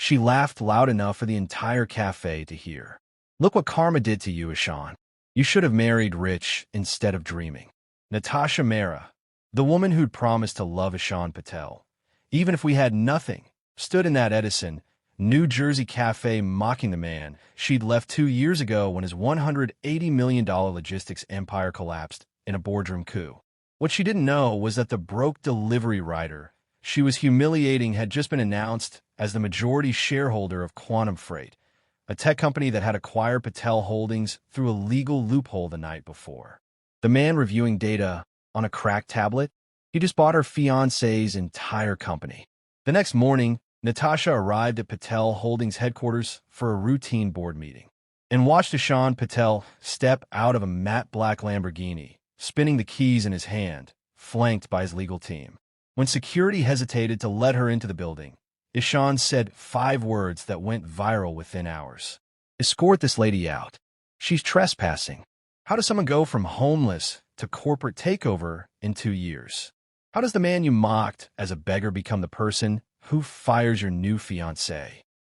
She laughed loud enough for the entire café to hear. Look what karma did to you, Ishaan. You should have married rich instead of dreaming. Natasha Mehra, the woman who'd promised to love Ishaan Patel, even if we had nothing, stood in that Edison, New Jersey cafe mocking the man she'd left 2 years ago when his $180 million logistics empire collapsed in a boardroom coup. What she didn't know was that the broke delivery rider she was humiliating had just been announced as the majority shareholder of Quantum Freight, a tech company that had acquired Patel Holdings through a legal loophole the night before. The man reviewing data on a cracked tablet, he just bought her fiancé's entire company. The next morning, Natasha arrived at Patel Holdings headquarters for a routine board meeting and watched Ishaan Patel step out of a matte black Lamborghini, spinning the keys in his hand, flanked by his legal team. When security hesitated to let her into the building, Ishaan said 5 words that went viral within hours. Escort this lady out. She's trespassing. How does someone go from homeless to corporate takeover in 2 years? How does the man you mocked as a beggar become the person who fires your new fiancé?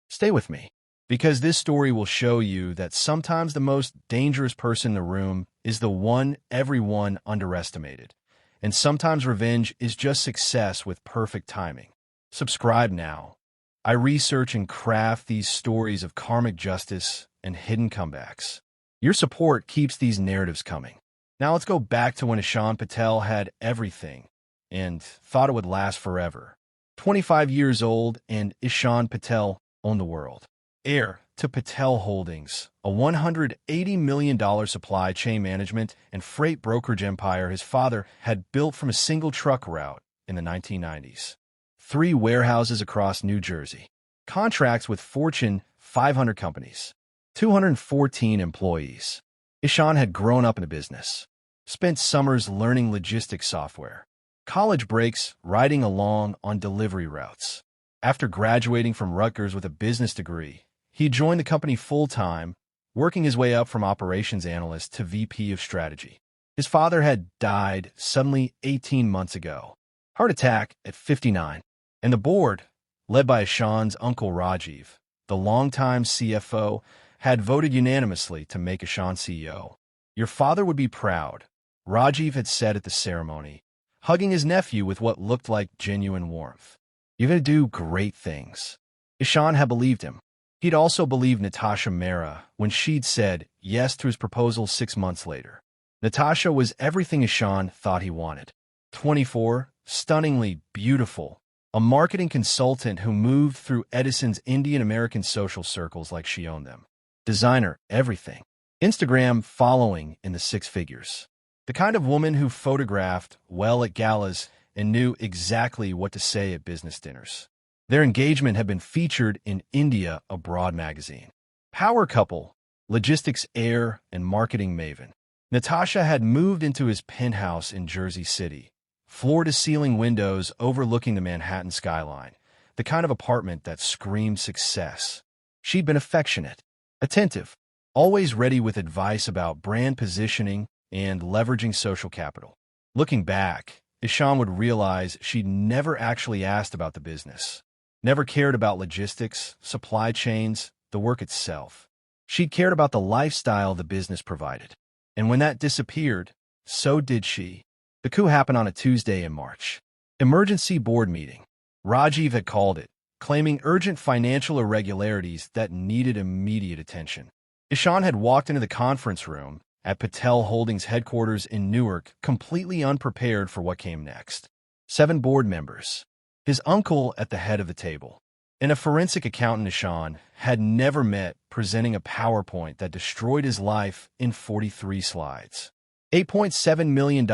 Stay with me, because this story will show you that sometimes the most dangerous person in the room is the one everyone underestimated. And sometimes revenge is just success with perfect timing. Subscribe now. I research and craft these stories of karmic justice and hidden comebacks. Your support keeps these narratives coming. Now let's go back to when Ishaan Patel had everything and thought it would last forever. 25 years old, and Ishaan Patel owned the world. Heir to Patel Holdings, a $180 million supply chain management and freight brokerage empire his father had built from a single truck route in the 1990s. 3 warehouses across New Jersey, contracts with Fortune 500 companies, 214 employees. Ishaan had grown up in the business, spent summers learning logistics software, college breaks riding along on delivery routes. After graduating from Rutgers with a business degree, he joined the company full-time, working his way up from operations analyst to VP of strategy. His father had died suddenly 18 months ago, heart attack at 59, and the board, led by Ishaan's uncle Rajiv, the longtime CFO, had voted unanimously to make Ishaan CEO. Your father would be proud, Rajiv had said at the ceremony, hugging his nephew with what looked like genuine warmth. You're going to do great things. Ishaan had believed him. He'd also believed Natasha Mehra when she'd said yes to his proposal 6 months later. Natasha was everything Ishaan thought he wanted. 24, stunningly beautiful, a marketing consultant who moved through Edison's Indian-American social circles like she owned them. Designer, everything. Instagram following in the 6 figures. The kind of woman who photographed well at galas and knew exactly what to say at business dinners. Their engagement had been featured in India Abroad magazine. Power couple, logistics heir and marketing maven. Natasha had moved into his penthouse in Jersey City, floor-to-ceiling windows overlooking the Manhattan skyline, the kind of apartment that screamed success. She'd been affectionate, attentive, always ready with advice about brand positioning and leveraging social capital. Looking back, Ishaan would realize she'd never actually asked about the business, never cared about logistics, supply chains, the work itself. She'd cared about the lifestyle the business provided. And when that disappeared, so did she. The coup happened on a Tuesday in March. Emergency board meeting. Rajiv had called it, claiming urgent financial irregularities that needed immediate attention. Ishaan had walked into the conference room at Patel Holdings headquarters in Newark, completely unprepared for what came next. 7 board members. His uncle at the head of the table, and a forensic accountant Ishaan had never met, presenting a PowerPoint that destroyed his life in 43 slides. $8.7 million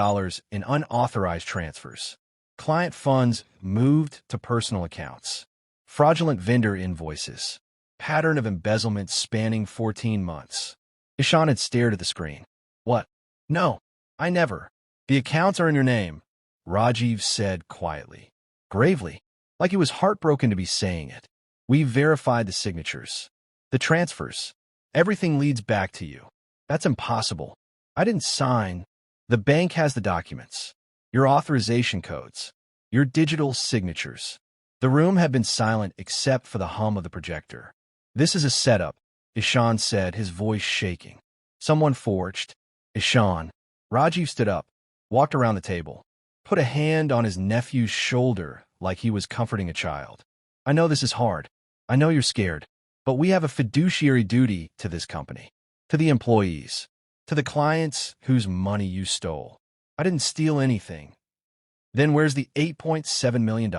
in unauthorized transfers. Client funds moved to personal accounts. Fraudulent vendor invoices. Pattern of embezzlement spanning 14 months. Ishaan had stared at the screen. What? No, I never. The accounts are in your name, Rajiv said quietly, gravely, like he was heartbroken to be saying it. We've verified the signatures. The transfers. Everything leads back to you. That's impossible. I didn't sign. The bank has the documents. Your authorization codes. Your digital signatures. The room had been silent except for the hum of the projector. "This is a setup," Ishaan said, his voice shaking. "Someone forged." "Ishaan." Rajiv stood up, walked around the table, put a hand on his nephew's shoulder like he was comforting a child. "I know this is hard. I know you're scared. But we have a fiduciary duty to this company, to the employees, to the clients whose money you stole. I didn't steal anything." "Then where's the $8.7 million?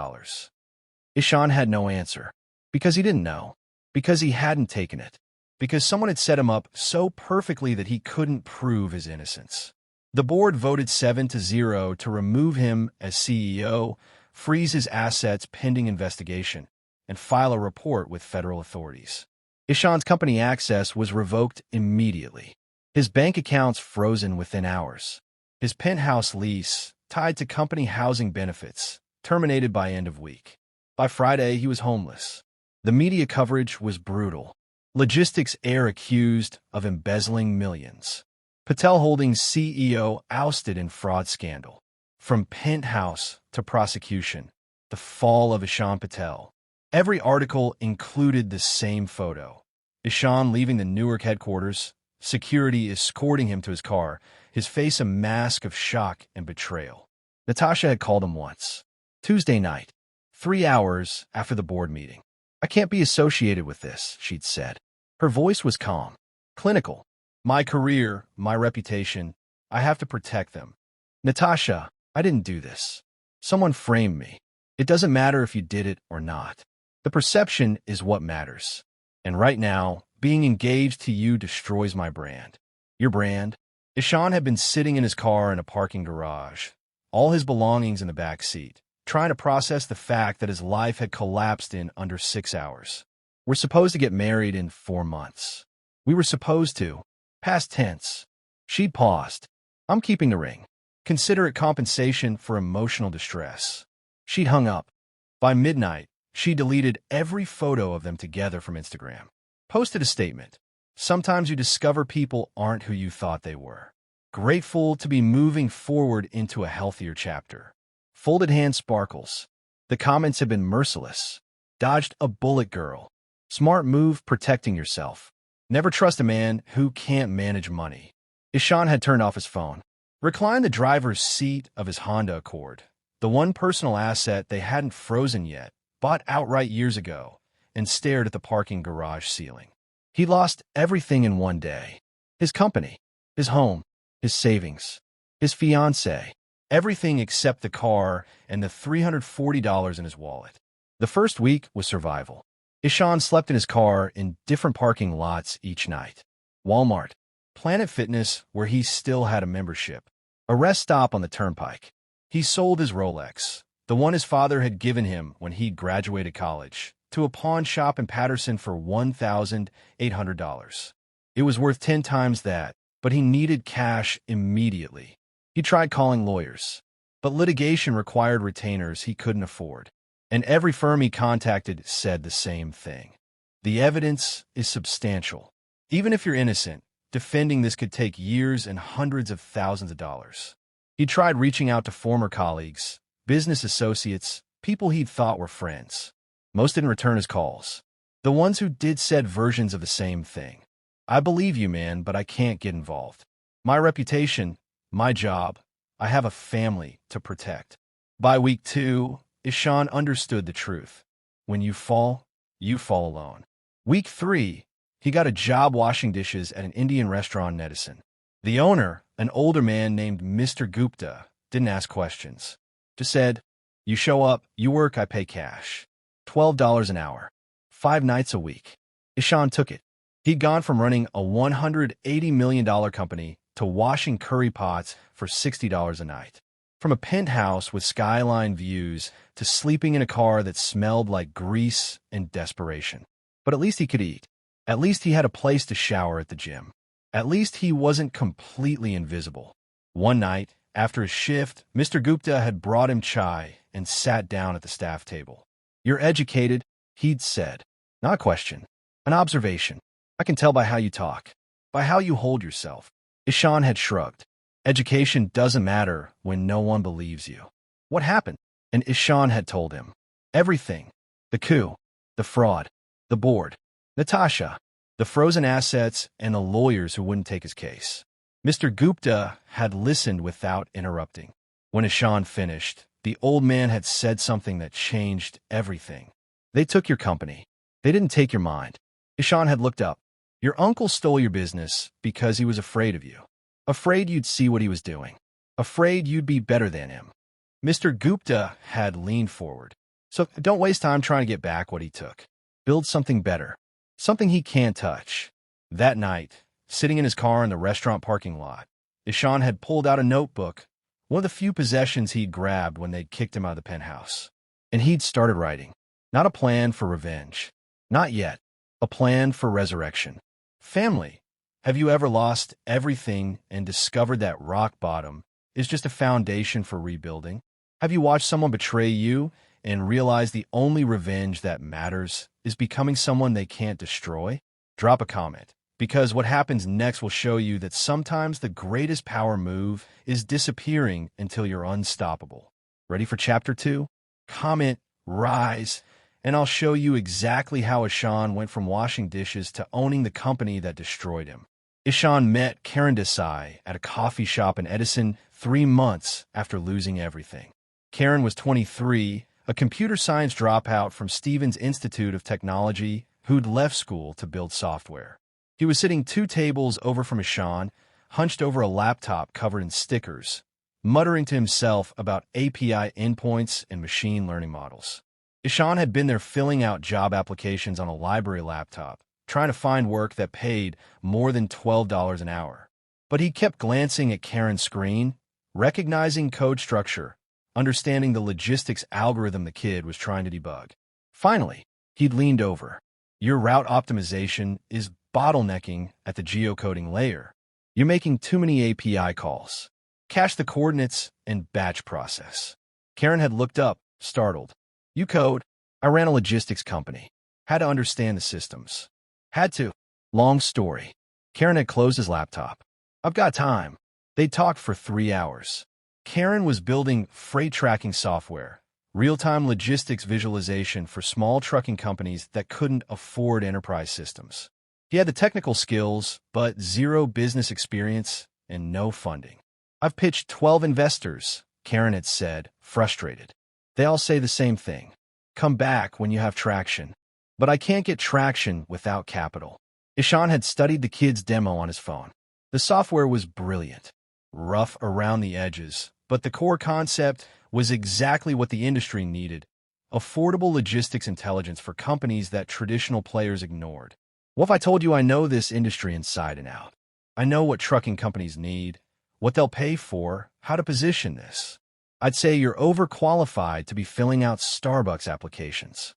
Ishaan had no answer. Because he didn't know. Because he hadn't taken it. Because someone had set him up so perfectly that he couldn't prove his innocence. The board voted 7-0 to remove him as CEO, freeze his assets pending investigation, and file a report with federal authorities. Ishaan's company access was revoked immediately. His bank accounts frozen within hours. His penthouse lease, tied to company housing benefits, terminated by end of week. By Friday, he was homeless. The media coverage was brutal. Logistics heir accused of embezzling millions. Patel Holdings CEO ousted in fraud scandal. From penthouse to prosecution, the fall of Ishaan Patel. Every article included the same photo. Ishaan leaving the Newark headquarters, security escorting him to his car, his face a mask of shock and betrayal. Natasha had called him once. Tuesday night, 3 hours after the board meeting. "I can't be associated with this," she'd said. Her voice was calm, clinical. "My career, my reputation, I have to protect them." "Natasha, I didn't do this. Someone framed me. It doesn't matter if you did it or not. The perception is what matters. And right now, being engaged to you destroys my brand." "Your brand?" Ishaan had been sitting in his car in a parking garage, all his belongings in the back seat, trying to process the fact that his life had collapsed in under 6 hours. "We're supposed to get married in 4 months. We were supposed to. Past tense." She'd paused. "I'm keeping the ring. Consider it compensation for emotional distress." She'd hung up. By midnight, she deleted every photo of them together from Instagram. Posted a statement. "Sometimes you discover people aren't who you thought they were. Grateful to be moving forward into a healthier chapter." Folded hand sparkles. The comments had been merciless. "Dodged a bullet, girl. Smart move protecting yourself. Never trust a man who can't manage money." Ishaan had turned off his phone. Reclined the driver's seat of his Honda Accord, the one personal asset they hadn't frozen yet, bought outright years ago, and stared at the parking garage ceiling. He lost everything in one day. His company, his home, his savings, his fiancée, everything except the car and the $340 in his wallet. The first week was survival. Ishaan slept in his car in different parking lots each night. Walmart, Planet Fitness, where he still had a membership, a rest stop on the turnpike. He sold his Rolex, the one his father had given him when he graduated college, to a pawn shop in Patterson for $1,800. It was worth 10 times that, but he needed cash immediately. He tried calling lawyers, but litigation required retainers he couldn't afford. And every firm he contacted said the same thing. "The evidence is substantial. Even if you're innocent, defending this could take years and hundreds of thousands of dollars." He tried reaching out to former colleagues, business associates, people he'd thought were friends. Most didn't return his calls. The ones who did said versions of the same thing. "I believe you, man, but I can't get involved. My reputation, my job, I have a family to protect." By week 2, Ishaan understood the truth. When you fall alone. Week 3, he got a job washing dishes at an Indian restaurant in Edison. The owner, an older man named Mr. Gupta, didn't ask questions. Just said, "You show up, you work, I pay cash. $12 an hour. 5 nights a week." Ishaan took it. He'd gone from running a $180 million company to washing curry pots for $60 a night. From a penthouse with skyline views to sleeping in a car that smelled like grease and desperation. But at least he could eat. At least he had a place to shower at the gym. At least he wasn't completely invisible. One night, after his shift, Mr. Gupta had brought him chai and sat down at the staff table. "You're educated," he'd said. "Not a question. An observation. I can tell by how you talk. By how you hold yourself." Ishaan had shrugged. Education doesn't matter when no one believes you. What happened? And Ishaan had told him. Everything. The coup, the fraud, the board, Natasha, the frozen assets, and the lawyers who wouldn't take his case. Mr. Gupta had listened without interrupting. When Ishaan finished, the old man had said something that changed everything. They took your company. They didn't take your mind. Ishaan had looked up. Your uncle stole your business because he was afraid of you. Afraid you'd see what he was doing. Afraid you'd be better than him. Mr. Gupta had leaned forward. So don't waste time trying to get back what he took. Build something better. Something he can't touch. That night, sitting in his car in the restaurant parking lot, Ishaan had pulled out a notebook, one of the few possessions he'd grabbed when they'd kicked him out of the penthouse. And he'd started writing. Not a plan for revenge. Not yet. A plan for resurrection. Family. Have you ever lost everything and discovered that rock bottom is just a foundation for rebuilding? Have you watched someone betray you and realized the only revenge that matters is becoming someone they can't destroy? Drop a comment, because what happens next will show you that sometimes the greatest power move is disappearing until you're unstoppable. Ready for Chapter 2? Comment, rise, and I'll show you exactly how Ishaan went from washing dishes to owning the company that destroyed him. Ishaan met Karen Desai at a coffee shop in Edison 3 months after losing everything. Karen was 23, a computer science dropout from Stevens Institute of Technology who'd left school to build software. He was sitting 2 tables over from Ishaan, hunched over a laptop covered in stickers, muttering to himself about API endpoints and machine learning models. Ishaan had been there filling out job applications on a library laptop, trying to find work that paid more than $12 an hour. But he kept glancing at Karen's screen, recognizing code structure, understanding the logistics algorithm the kid was trying to debug. Finally, he'd leaned over. Your route optimization is bottlenecking at the geocoding layer. You're making too many API calls. Cache the coordinates and batch process. Karen had looked up, startled. You code? I ran a logistics company. Had to understand the systems. Had to. Long story. Karen had closed his laptop. I've got time. They talked for 3 hours. Karen was building freight tracking software, real-time logistics visualization for small trucking companies that couldn't afford enterprise systems. He had the technical skills, but zero business experience and no funding. I've pitched 12 investors, Karen had said, frustrated. They all say the same thing. Come back when you have traction. But I can't get traction without capital. Ishaan had studied the kid's demo on his phone. The software was brilliant, rough around the edges, but the core concept was exactly what the industry needed: affordable logistics intelligence for companies that traditional players ignored. What if I told you I know this industry inside and out? I know what trucking companies need, what they'll pay for, how to position this. I'd say you're overqualified to be filling out Starbucks applications.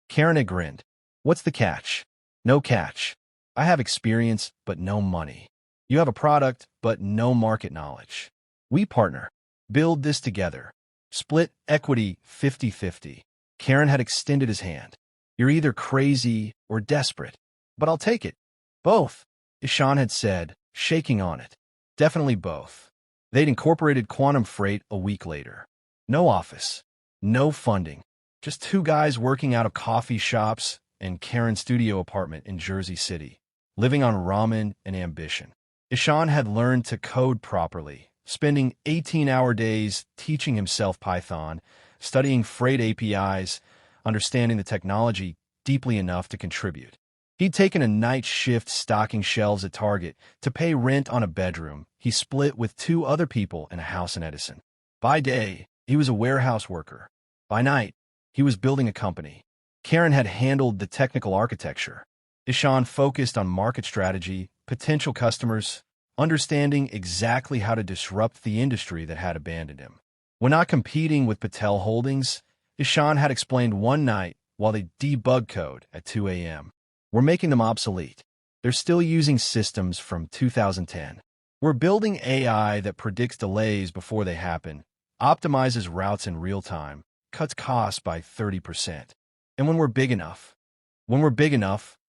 Karen had grinned. What's the catch? No catch. I have experience, but no money. You have a product, but no market knowledge. We partner. Build this together. Split equity 50-50. Karen had extended his hand. You're either crazy or desperate, but I'll take it. Both, Ishaan had said, shaking on it. Definitely both. They'd incorporated Quantum Freight a week later. No office. No funding. Just 2 guys working out of coffee shops and Karen's studio apartment in Jersey City, living on ramen and ambition. Ishaan had learned to code properly, spending 18-hour days teaching himself Python, studying freight APIs, understanding the technology deeply enough to contribute. He'd taken a night shift stocking shelves at Target to pay rent on a bedroom he split with 2 other people in a house in Edison. By day, he was a warehouse worker. By night, he was building a company. Karen had handled the technical architecture. Ishaan focused on market strategy, potential customers, understanding exactly how to disrupt the industry that had abandoned him. When not competing with Patel Holdings, Ishaan had explained one night while they debugged code at 2 a.m. We're making them obsolete. They're still using systems from 2010. We're building AI that predicts delays before they happen, optimizes routes in real time, cuts costs by 30%. And when we're big enough,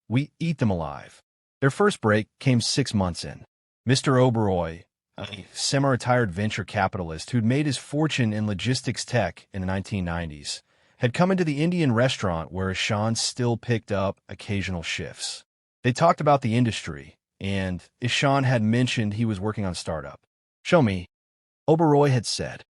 we eat them alive. Their first break came 6 months in. Mr. Oberoi, a semi-retired venture capitalist who'd made his fortune in logistics tech in the 1990s, had come into the Indian restaurant where Ishaan still picked up occasional shifts. They talked about the industry, and Ishaan had mentioned he was working on a startup. "Show me," Oberoi had said.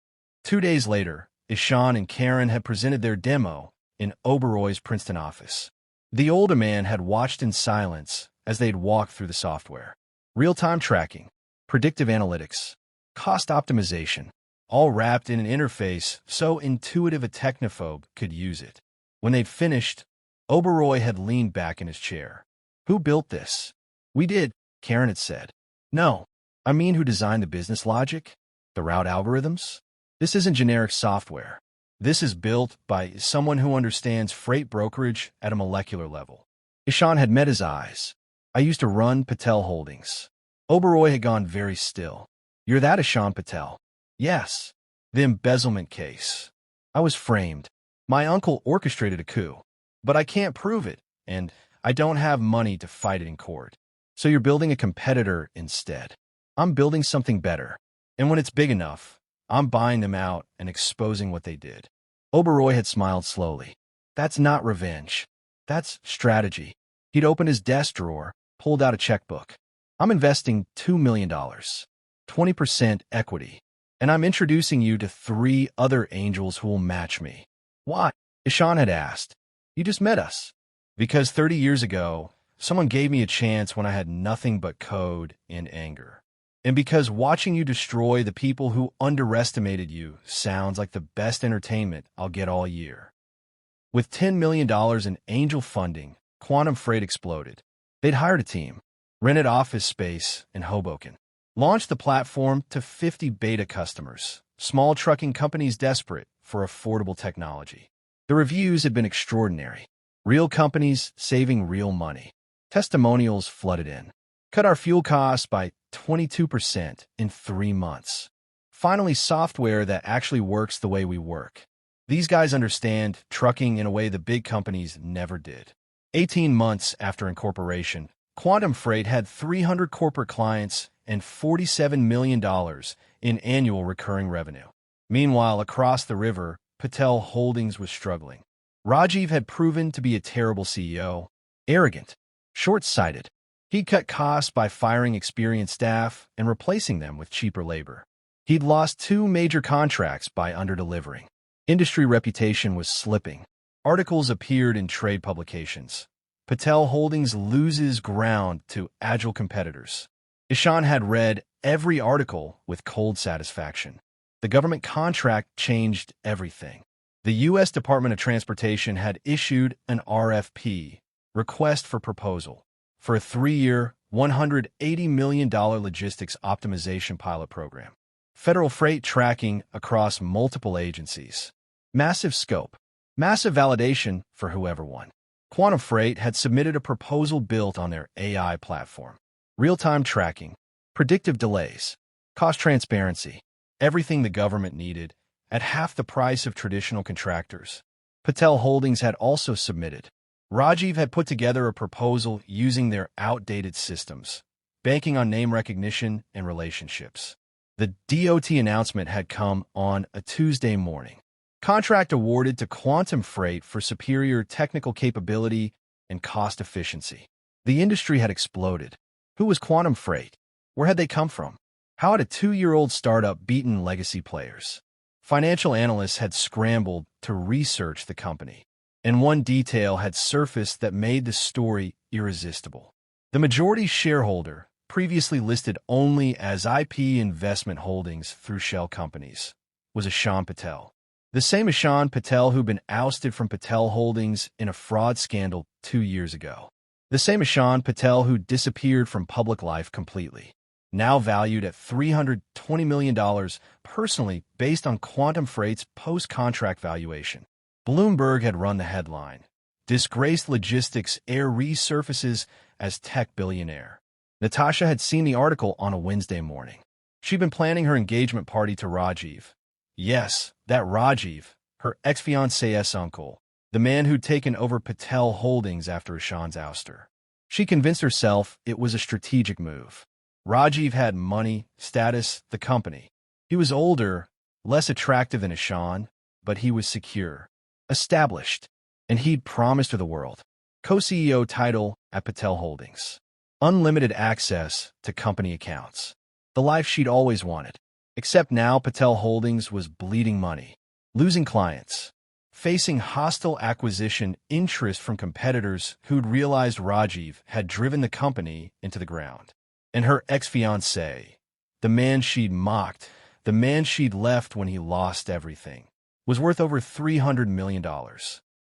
2 days later, Ishaan and Karen had presented their demo in Oberoi's Princeton office. The older man had watched in silence as they'd walked through the software. Real-time tracking, predictive analytics, cost optimization, all wrapped in an interface so intuitive a technophobe could use it. When they'd finished, Oberoi had leaned back in his chair. "Who built this?" "We did," Karen had said. "No, I mean who designed the business logic? The route algorithms? This isn't generic software. This is built by someone who understands freight brokerage at a molecular level." Ishaan had met his eyes. "I used to run Patel Holdings." Oberoi had gone very still. "You're that Ishaan Patel?" "Yes. The embezzlement case. I was framed. My uncle orchestrated a coup. But I can't prove it, and I don't have money to fight it in court. So you're building a competitor instead." "I'm building something better. And when it's big enough, I'm buying them out and exposing what they did." Oberoi had smiled slowly. "That's not revenge. That's strategy." He'd opened his desk drawer, pulled out a checkbook. "I'm investing $2 million, 20% equity, and I'm introducing you to 3 other angels who will match me." "Why?" Ishaan had asked. "You just met us." "Because 30 years ago, someone gave me a chance when I had nothing but code and anger. And because watching you destroy the people who underestimated you sounds like the best entertainment I'll get all year." With $10 million in angel funding, Quantum Freight exploded. They'd hired a team, rented office space in Hoboken, launched the platform to 50 beta customers, small trucking companies desperate for affordable technology. The reviews had been extraordinary. Real companies saving real money. Testimonials flooded in. "Cut our fuel costs by 22% in 3 months. Finally, software that actually works the way we work. These guys understand trucking in a way the big companies never did." 18 months after incorporation, Quantum Freight had 300 corporate clients and $47 million in annual recurring revenue. Meanwhile, across the river, Patel Holdings was struggling. Rajiv had proven to be a terrible CEO, arrogant, short-sighted. He'd cut costs by firing experienced staff and replacing them with cheaper labor. He'd lost 2 major contracts by underdelivering. Industry reputation was slipping. Articles appeared in trade publications. Patel Holdings loses ground to agile competitors. Ishaan had read every article with cold satisfaction. The government contract changed everything. The U.S. Department of Transportation had issued an RFP, request for proposal, for a 3-year, $180 million logistics optimization pilot program. Federal freight tracking across multiple agencies. Massive scope. Massive validation for whoever won. Quantum Freight had submitted a proposal built on their AI platform. Real-time tracking. Predictive delays. Cost transparency. Everything the government needed at half the price of traditional contractors. Patel Holdings had also submitted. Rajiv had put together a proposal using their outdated systems, banking on name recognition and relationships. The DOT announcement had come on a Tuesday morning. Contract awarded to Quantum Freight for superior technical capability and cost efficiency. The industry had exploded. Who was Quantum Freight? Where had they come from? How had a 2-year-old startup beaten legacy players? Financial analysts had scrambled to research the company, and one detail had surfaced that made the story irresistible. The majority shareholder, previously listed only as IP Investment Holdings through shell companies, was Ishaan Patel. The same Ishaan Patel who'd been ousted from Patel Holdings in a fraud scandal 2 years ago. The same Ishaan Patel who disappeared from public life completely. Now valued at $320 million personally based on Quantum Freight's post-contract valuation. Bloomberg had run the headline. Disgraced logistics heir resurfaces as tech billionaire. Natasha had seen the article on a Wednesday morning. She'd been planning her engagement party to Rajiv. Yes, that Rajiv, her ex-fiancé's uncle, the man who'd taken over Patel Holdings after Ishaan's ouster. She convinced herself it was a strategic move. Rajiv had money, status, the company. He was older, less attractive than Ishaan, but he was secure. established, and he'd promised her the world. Co-CEO title at Patel Holdings. Unlimited access to company accounts. The life she'd always wanted. Except now Patel Holdings was bleeding money, losing clients, facing hostile acquisition interest from competitors who'd realized Rajiv had driven the company into the ground. And her ex-fiancé, the man she'd mocked, the man she'd left when he lost everything, was worth over $300 million.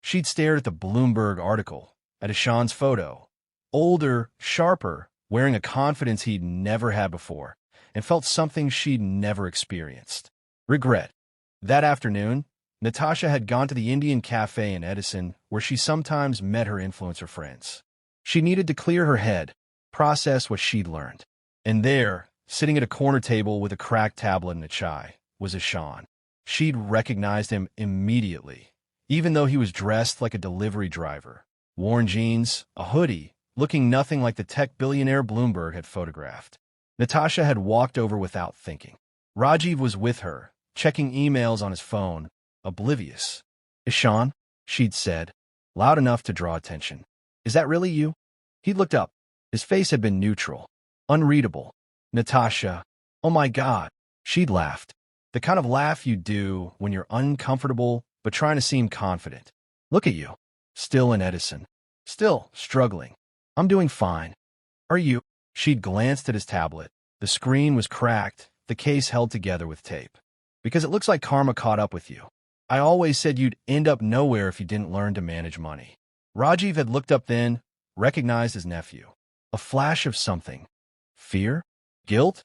She'd stared at the Bloomberg article, at Ishaan's photo, older, sharper, wearing a confidence he'd never had before, and felt something she'd never experienced. Regret. That afternoon, Natasha had gone to the Indian café in Edison where she sometimes met her influencer friends. She needed to clear her head, process what she'd learned. And there, sitting at a corner table with a cracked tablet and a chai, was Ishaan. She'd recognized him immediately, even though he was dressed like a delivery driver, worn jeans, a hoodie, looking nothing like the tech billionaire Bloomberg had photographed. Natasha had walked over without thinking. Rajiv was with her, checking emails on his phone, oblivious. "Ishaan," she'd said, loud enough to draw attention. "Is that really you?" He looked up. His face had been neutral, unreadable. "Natasha, oh my God," she'd laughed. The kind of laugh you do when you're uncomfortable but trying to seem confident. "Look at you. Still in Edison. Still struggling." "I'm doing fine. Are you?" She'd glanced at his tablet. The screen was cracked, the case held together with tape. "Because it looks like karma caught up with you. I always said you'd end up nowhere if you didn't learn to manage money." Rajiv had looked up then, recognized his nephew. A flash of something. Fear? Guilt?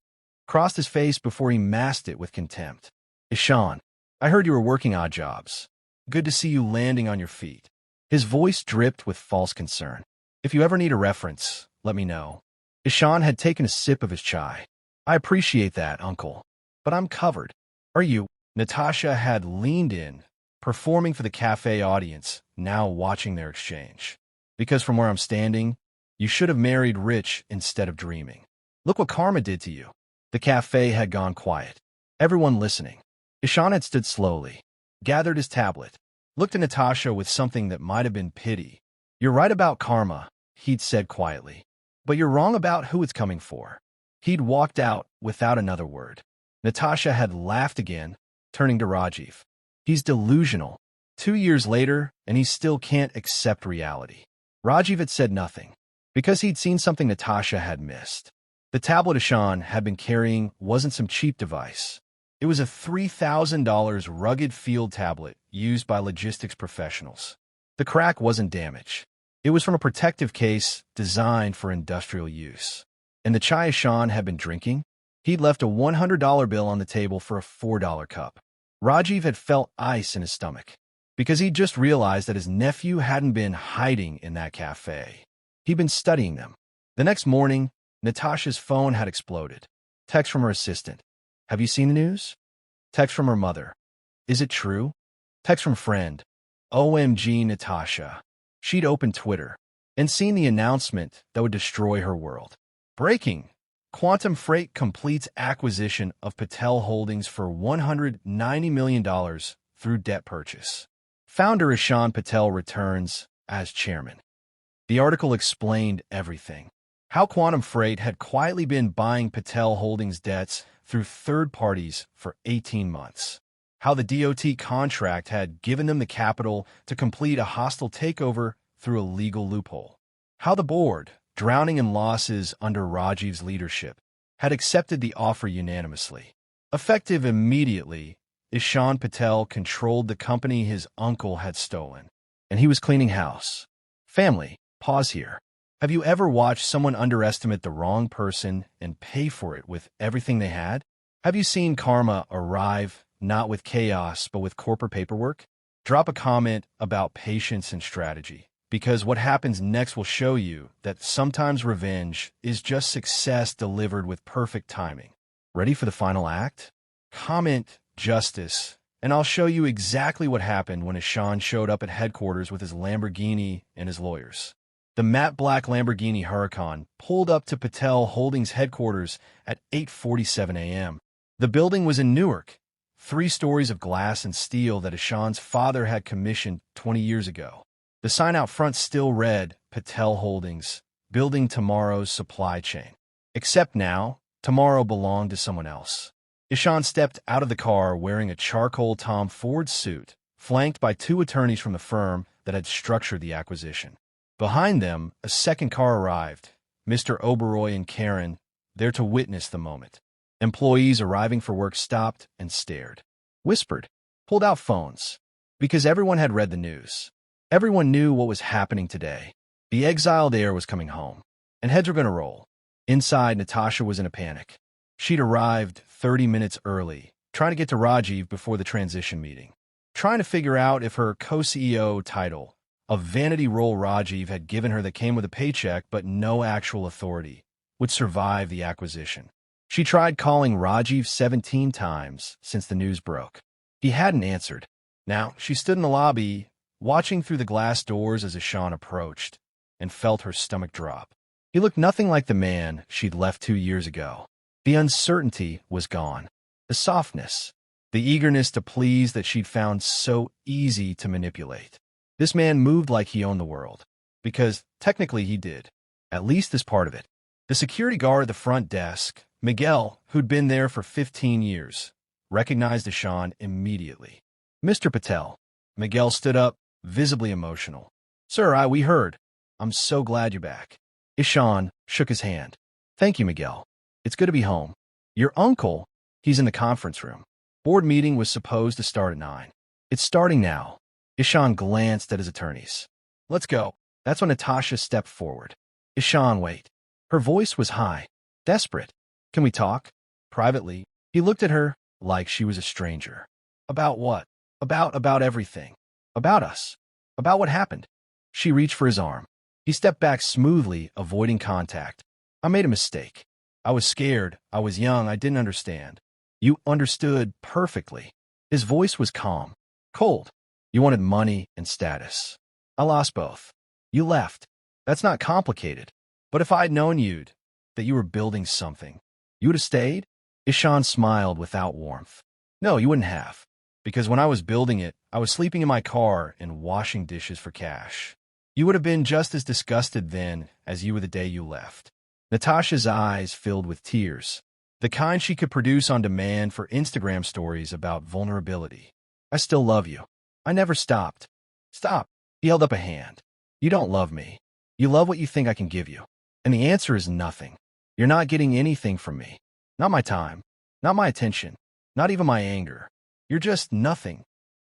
Crossed his face before he masked it with contempt. "Ishaan, I heard you were working odd jobs. Good to see you landing on your feet." His voice dripped with false concern. "If you ever need a reference, let me know." Ishaan had taken a sip of his chai. "I appreciate that, uncle. But I'm covered." "Are you?" Natasha had leaned in, performing for the cafe audience, now watching their exchange. "Because from where I'm standing, you should have married rich instead of dreaming. Look what karma did to you." The cafe had gone quiet. Everyone listening. Ishaan had stood slowly, gathered his tablet, looked at Natasha with something that might have been pity. "You're right about karma," he'd said quietly. "But you're wrong about who it's coming for." He'd walked out without another word. Natasha had laughed again, turning to Rajiv. "He's delusional. 2 years later, and he still can't accept reality." Rajiv had said nothing, because he'd seen something Natasha had missed. The tablet Ishaan had been carrying wasn't some cheap device. It was a $3,000 rugged field tablet used by logistics professionals. The crack wasn't damage. It was from a protective case designed for industrial use. And the chai Ishaan had been drinking? He'd left a $100 bill on the table for a $4 cup. Rajiv had felt ice in his stomach, because he'd just realized that his nephew hadn't been hiding in that cafe. He'd been studying them. The next morning, Natasha's phone had exploded. Text from her assistant. "Have you seen the news?" Text from her mother. "Is it true?" Text from friend. "OMG, Natasha." She'd opened Twitter and seen the announcement that would destroy her world. Breaking. Quantum Freight completes acquisition of Patel Holdings for $190 million through debt purchase. Founder Ishaan Patel returns as chairman. The article explained everything. How Quantum Freight had quietly been buying Patel Holdings debts through third parties for 18 months. How the DOT contract had given them the capital to complete a hostile takeover through a legal loophole. How the board, drowning in losses under Rajiv's leadership, had accepted the offer unanimously. Effective immediately, Ishaan Patel controlled the company his uncle had stolen, and he was cleaning house. Family, pause here. Have you ever watched someone underestimate the wrong person and pay for it with everything they had? Have you seen karma arrive, not with chaos, but with corporate paperwork? Drop a comment about patience and strategy, because what happens next will show you that sometimes revenge is just success delivered with perfect timing. Ready for the final act? Comment justice, and I'll show you exactly what happened when Ishaan showed up at headquarters with his Lamborghini and his lawyers. The matte black Lamborghini Huracan pulled up to Patel Holdings headquarters at 8:47 a.m. The building was in Newark, 3 stories of glass and steel that Ishaan's father had commissioned 20 years ago. The sign out front still read, Patel Holdings, building tomorrow's supply chain. Except now, tomorrow belonged to someone else. Ishaan stepped out of the car wearing a charcoal Tom Ford suit, flanked by 2 attorneys from the firm that had structured the acquisition. Behind them, a second car arrived, Mr. Oberoi and Karen, there to witness the moment. Employees arriving for work stopped and stared, whispered, pulled out phones, because everyone had read the news. Everyone knew what was happening today. The exiled heir was coming home, and heads were going to roll. Inside, Natasha was in a panic. She'd arrived 30 minutes early, trying to get to Rajiv before the transition meeting, trying to figure out if her co-CEO title, a vanity role Rajiv had given her that came with a paycheck but no actual authority, would survive the acquisition. She tried calling Rajiv 17 times since the news broke. He hadn't answered. Now, she stood in the lobby, watching through the glass doors as Ishaan approached, and felt her stomach drop. He looked nothing like the man she'd left 2 years ago. The uncertainty was gone. The softness, the eagerness to please that she'd found so easy to manipulate. This man moved like he owned the world, because technically he did, at least this part of it. The security guard at the front desk, Miguel, who'd been there for 15 years, recognized Ishaan immediately. Mr. Patel. Miguel stood up, visibly emotional. Sir, we heard. I'm so glad you're back. Ishaan shook his hand. Thank you, Miguel. It's good to be home. Your uncle, he's in the conference room. Board meeting was supposed to start at 9. It's starting now. Ishaan glanced at his attorneys. Let's go. That's when Natasha stepped forward. Ishaan, wait. Her voice was high, desperate. Can we talk? Privately. He looked at her like she was a stranger. About what? About everything. About us. About what happened. She reached for his arm. He stepped back smoothly, avoiding contact. I made a mistake. I was scared. I was young. I didn't understand. You understood perfectly. His voice was calm, cold. You wanted money and status. I lost both. You left. That's not complicated. But if I'd known that you were building something, you would have stayed? Ishaan smiled without warmth. No, you wouldn't have. Because when I was building it, I was sleeping in my car and washing dishes for cash. You would have been just as disgusted then as you were the day you left. Natasha's eyes filled with tears, the kind she could produce on demand for Instagram stories about vulnerability. I still love you. I never stopped. Stop. He held up a hand. You don't love me. You love what you think I can give you. And the answer is nothing. You're not getting anything from me. Not my time. Not my attention. Not even my anger. You're just nothing.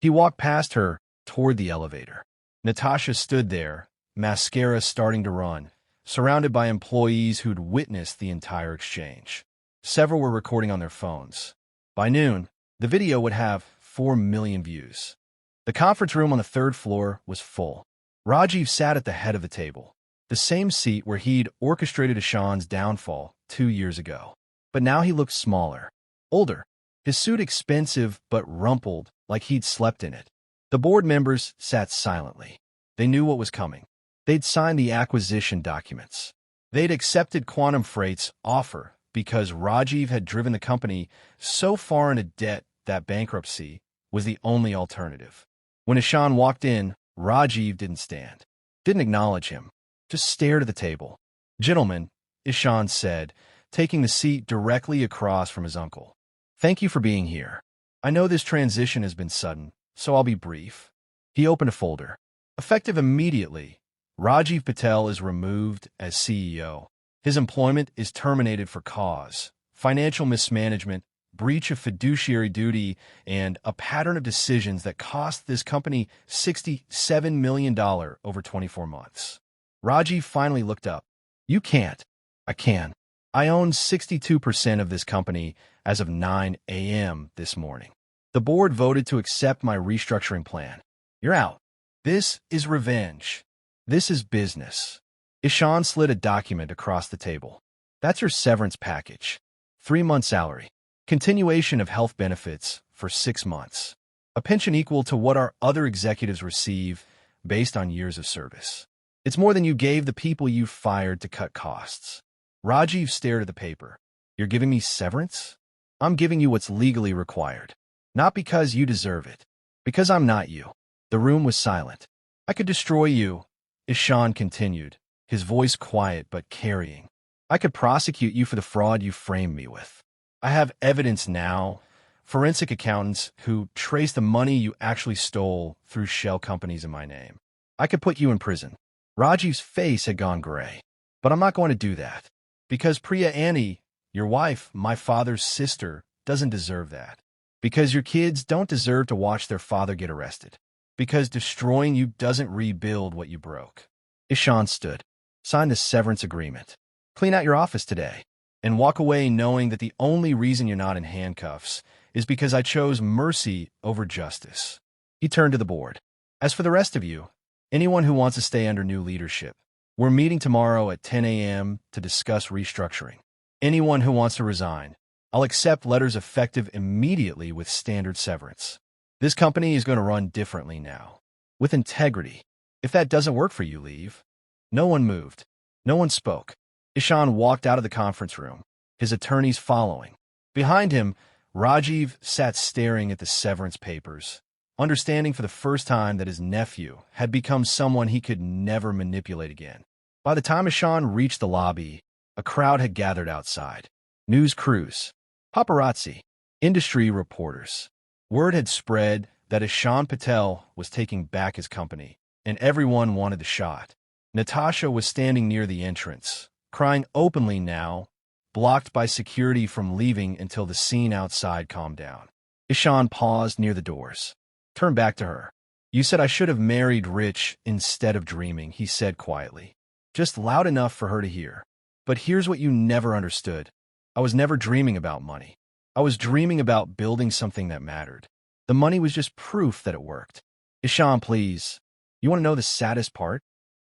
He walked past her toward the elevator. Natasha stood there, mascara starting to run, surrounded by employees who'd witnessed the entire exchange. Several were recording on their phones. By noon, the video would have 4 million views. The conference room on the 3rd floor was full. Rajiv sat at the head of the table, the same seat where he'd orchestrated Ishaan's downfall 2 years ago. But now he looked smaller, older, his suit expensive but rumpled like he'd slept in it. The board members sat silently. They knew what was coming. They'd signed the acquisition documents. They'd accepted Quantum Freight's offer because Rajiv had driven the company so far into debt that bankruptcy was the only alternative. When Ishaan walked in, Rajiv didn't stand, didn't acknowledge him, just stared at the table. Gentlemen, Ishaan said, taking the seat directly across from his uncle. Thank you for being here. I know this transition has been sudden, so I'll be brief. He opened a folder. Effective immediately, Rajiv Patel is removed as CEO. His employment is terminated for cause, financial mismanagement, breach of fiduciary duty, and a pattern of decisions that cost this company $67 million over 24 months. Rajiv finally looked up. You can't. I can. I own 62% of this company as of 9 a.m. this morning. The board voted to accept my restructuring plan. You're out. This is revenge. This is business. Ishaan slid a document across the table. That's your severance package. 3-month salary. Continuation of health benefits for 6 months. A pension equal to what our other executives receive based on years of service. It's more than you gave the people you fired to cut costs. Rajiv stared at the paper. You're giving me severance? I'm giving you what's legally required. Not because you deserve it. Because I'm not you. The room was silent. I could destroy you, Ishaan continued, his voice quiet but carrying. I could prosecute you for the fraud you framed me with. I have evidence now. Forensic accountants who trace the money you actually stole through shell companies in my name. I could put you in prison. Rajiv's face had gone gray. But I'm not going to do that. Because Priya Annie, your wife, my father's sister, doesn't deserve that. Because your kids don't deserve to watch their father get arrested. Because destroying you doesn't rebuild what you broke. Ishaan stood. Sign the severance agreement. Clean out your office today. And walk away knowing that the only reason you're not in handcuffs is because I chose mercy over justice. He turned to the board. As for the rest of you, anyone who wants to stay under new leadership, we're meeting tomorrow at 10 a.m. to discuss restructuring. Anyone who wants to resign, I'll accept letters effective immediately with standard severance. This company is going to run differently now, with integrity. If that doesn't work for you, leave. No one moved. No one spoke. Ishaan walked out of the conference room, his attorneys following. Behind him, Rajiv sat staring at the severance papers, understanding for the first time that his nephew had become someone he could never manipulate again. By the time Ishaan reached the lobby, a crowd had gathered outside. News crews, paparazzi, industry reporters. Word had spread that Ishaan Patel was taking back his company, and everyone wanted the shot. Natasha was standing near the entrance, crying openly now, blocked by security from leaving until the scene outside calmed down. Ishaan paused near the doors. Turned back to her. You said I should have married rich instead of dreaming, he said quietly. Just loud enough for her to hear. But here's what you never understood. I was never dreaming about money. I was dreaming about building something that mattered. The money was just proof that it worked. Ishaan, please. You want to know the saddest part?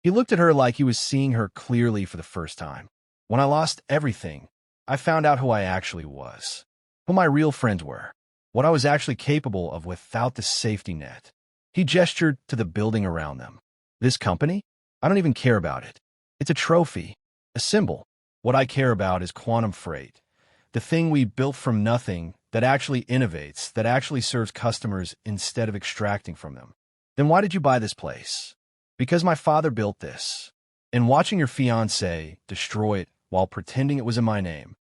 He looked at her like he was seeing her clearly for the first time. When I lost everything, I found out who I actually was. Who my real friends were. What I was actually capable of without the safety net. He gestured to the building around them. This company? I don't even care about it. It's a trophy. A symbol. What I care about is quantum freight. The thing we built from nothing that actually innovates, that actually serves customers instead of extracting from them. Then why did you buy this place? Because my father built this. And watching your fiancé destroy it while pretending it was in my name.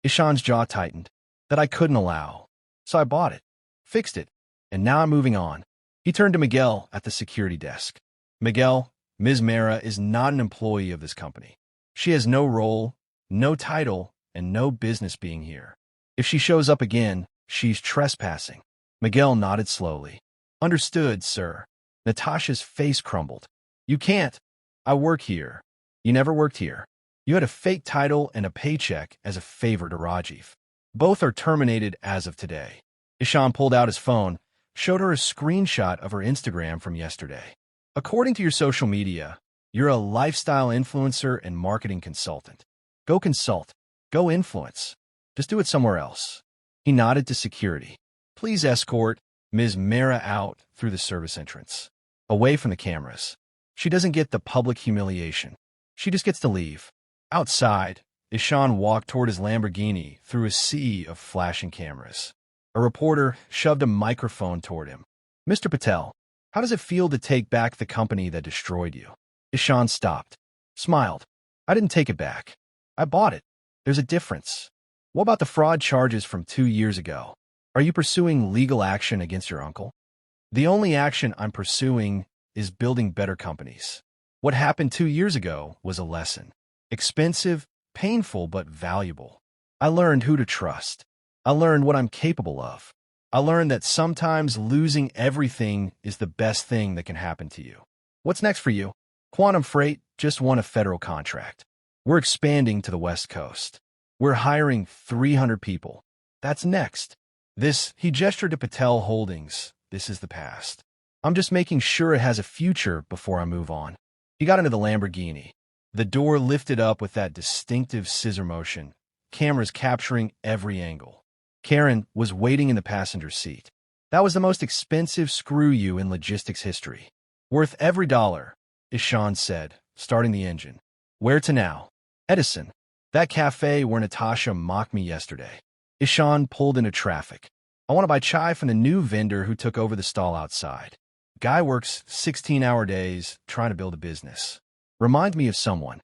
Ishaan's jaw tightened. That I couldn't allow. So I bought it. Fixed it. And now I'm moving on. He turned to Miguel at the security desk. Miguel, Ms. Mehra is not an employee of this company. She has no role, no title, and no business being here. If she shows up again, she's trespassing. Miguel nodded slowly. Understood, sir. Natasha's face crumbled. You can't. I work here. You never worked here. You had a fake title and a paycheck as a favor to Rajiv. Both are terminated as of today. Ishaan pulled out his phone, showed her a screenshot of her Instagram from yesterday. According to your social media, you're a lifestyle influencer and marketing consultant. Go consult. Go influence. Just do it somewhere else. He nodded to security. Please escort Ms. Mehra out through the service entrance. Away from the cameras. She doesn't get the public humiliation. She just gets to leave. Outside, Ishaan walked toward his Lamborghini through a sea of flashing cameras. A reporter shoved a microphone toward him. Mr. Patel, how does it feel to take back the company that destroyed you? Ishaan stopped. Smiled. I didn't take it back. I bought it. There's a difference. What about the fraud charges from 2 years ago? Are you pursuing legal action against your uncle? The only action I'm pursuing is building better companies. What happened 2 years ago was a lesson. Expensive, painful, but valuable. I learned who to trust. I learned what I'm capable of. I learned that sometimes losing everything is the best thing that can happen to you. What's next for you? Quantum Freight just won a federal contract. We're expanding to the West Coast. We're hiring 300 people. That's next. He gestured to Patel Holdings. This is the past. I'm just making sure it has a future before I move on. He got into the Lamborghini. The door lifted up with that distinctive scissor motion, cameras capturing every angle. Karen was waiting in the passenger seat. That was the most expensive screw you in logistics history. Worth every dollar, Ishaan said, starting the engine. Where to now? Edison. That café where Natasha mocked me yesterday. Ishaan pulled into traffic. I want to buy chai from the new vendor who took over the stall outside. Guy works 16-hour days trying to build a business. Remind me of someone.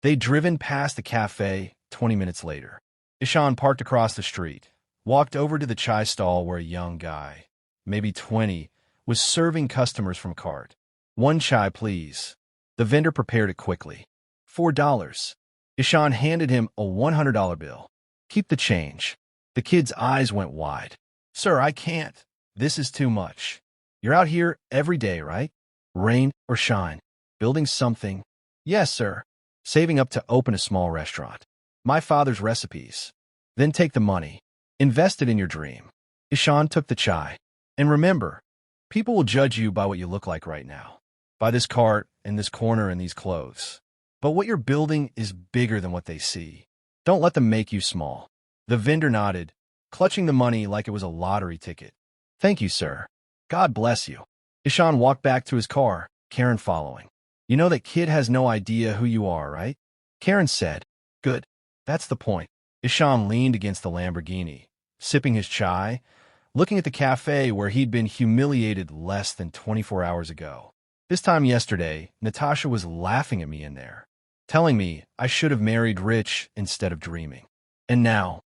They'd driven past the cafe 20 minutes later. Ishaan parked across the street, walked over to the chai stall where a young guy, maybe 20, was serving customers from a cart. "One chai, please." The vendor prepared it quickly. $4. Ishaan handed him a $100 bill. "Keep the change." The kid's eyes went wide. "Sir, I can't. This is too much. You're out here every day, right? Rain or shine. Building something." "Yes, sir. Saving up to open a small restaurant. My father's recipes." "Then take the money. Invest it in your dream." Ishaan took the chai. "And remember, people will judge you by what you look like right now. By this cart, and this corner, and these clothes. But what you're building is bigger than what they see. Don't let them make you small." The vendor nodded, clutching the money like it was a lottery ticket. "Thank you, sir. God bless you." Ishaan walked back to his car, Karen following. "You know that kid has no idea who you are, right?" Karen said. "Good. That's the point." Ishaan leaned against the Lamborghini, sipping his chai, looking at the cafe where he'd been humiliated less than 24 hours ago. This time yesterday, Natasha was laughing at me in there, telling me I should have married rich instead of dreaming. And now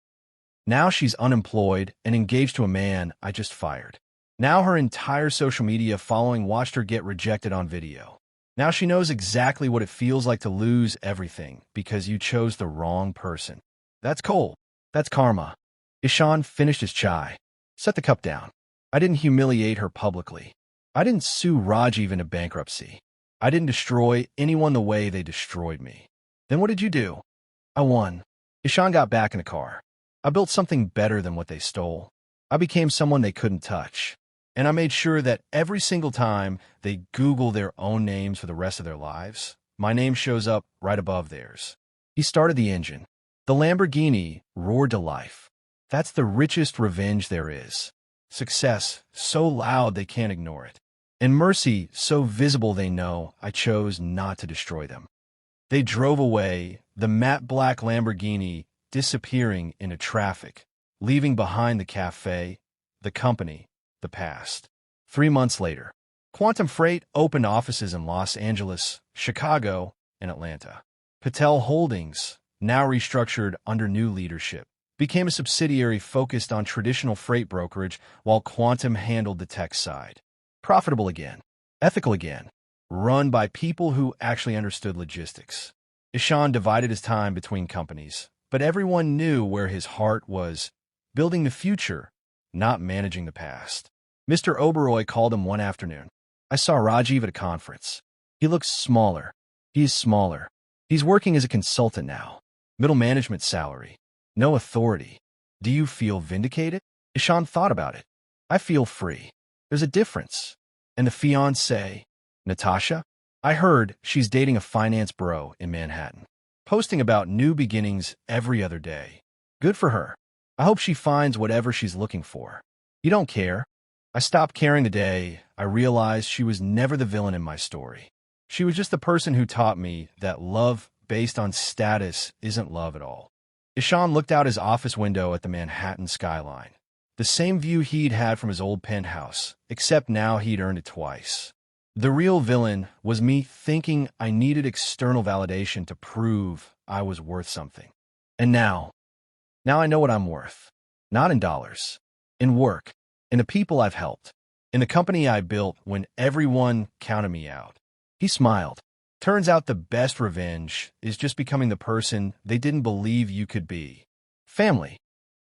she's unemployed and engaged to a man I just fired. Now her entire social media following watched her get rejected on video. Now she knows exactly what it feels like to lose everything because you chose the wrong person. That's cold. That's karma. Ishaan finished his chai. Set the cup down. I didn't humiliate her publicly. I didn't sue Rajiv into bankruptcy. I didn't destroy anyone the way they destroyed me. Then what did you do? I won. Ishaan got back in the car. I built something better than what they stole. I became someone they couldn't touch. And I made sure that every single time they Google their own names for the rest of their lives, my name shows up right above theirs. He started the engine. The Lamborghini roared to life. That's the richest revenge there is. Success so loud they can't ignore it. And mercy so visible they know I chose not to destroy them. They drove away, the matte black Lamborghini disappearing into traffic, leaving behind the cafe, the company, the past. 3 months later, Quantum Freight opened offices in Los Angeles, Chicago, and Atlanta. Patel Holdings, now restructured under new leadership, became a subsidiary focused on traditional freight brokerage while Quantum handled the tech side. Profitable again, ethical again, run by people who actually understood logistics. Ishaan divided his time between companies, but everyone knew where his heart was, building the future, not managing the past. Mr. Oberoi called him one afternoon. "I saw Rajiv at a conference. He looks smaller. He's smaller. He's working as a consultant now. Middle management salary. No authority. Do you feel vindicated?" Ishaan thought about it. "I feel free. There's a difference." "And the fiancée, Natasha? I heard she's dating a finance bro in Manhattan, posting about new beginnings every other day. Good for her. I hope she finds whatever she's looking for." "You don't care." I stopped caring the day I realized she was never the villain in my story. She was just the person who taught me that love based on status isn't love at all. Ishaan looked out his office window at the Manhattan skyline. The same view he'd had from his old penthouse, except now he'd earned it twice. The real villain was me thinking I needed external validation to prove I was worth something. And now I know what I'm worth. Not in dollars. In work. In the people I've helped. In the company I built when everyone counted me out. He smiled. Turns out the best revenge is just becoming the person they didn't believe you could be. Family.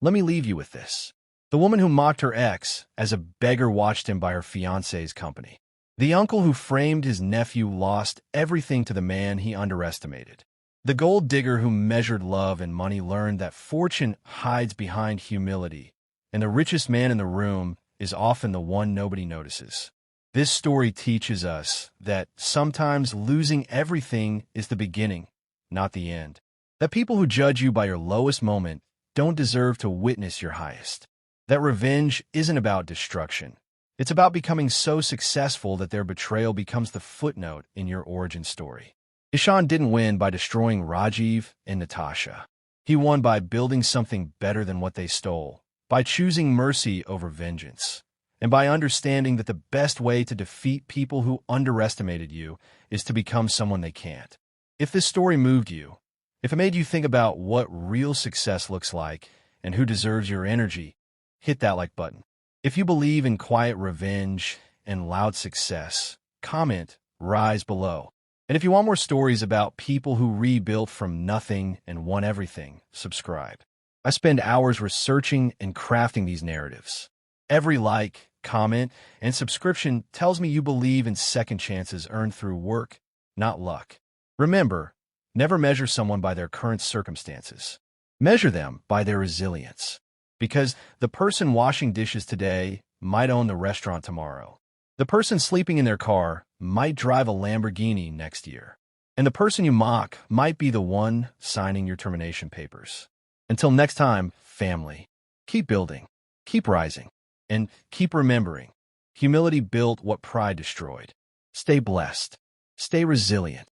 Let me leave you with this. The woman who mocked her ex as a beggar watched him by her fiancé's company. The uncle who framed his nephew lost everything to the man he underestimated. The gold digger who measured love and money learned that fortune hides behind humility, and the richest man in the room is often the one nobody notices. This story teaches us that sometimes losing everything is the beginning, not the end. That people who judge you by your lowest moment don't deserve to witness your highest. That revenge isn't about destruction. It's about becoming so successful that their betrayal becomes the footnote in your origin story. Ishaan didn't win by destroying Rajiv and Natasha. He won by building something better than what they stole, by choosing mercy over vengeance, and by understanding that the best way to defeat people who underestimated you is to become someone they can't. If this story moved you, if it made you think about what real success looks like and who deserves your energy, hit that like button. If you believe in quiet revenge and loud success, comment Rise below. And if you want more stories about people who rebuilt from nothing and won everything, subscribe. I spend hours researching and crafting these narratives. Every like, comment, and subscription tells me you believe in second chances earned through work, not luck. Remember, never measure someone by their current circumstances. Measure them by their resilience. Because the person washing dishes today might own the restaurant tomorrow. The person sleeping in their car might drive a Lamborghini next year. And the person you mock might be the one signing your termination papers. Until next time, family, keep building, keep rising, and keep remembering. Humility built what pride destroyed. Stay blessed. Stay resilient.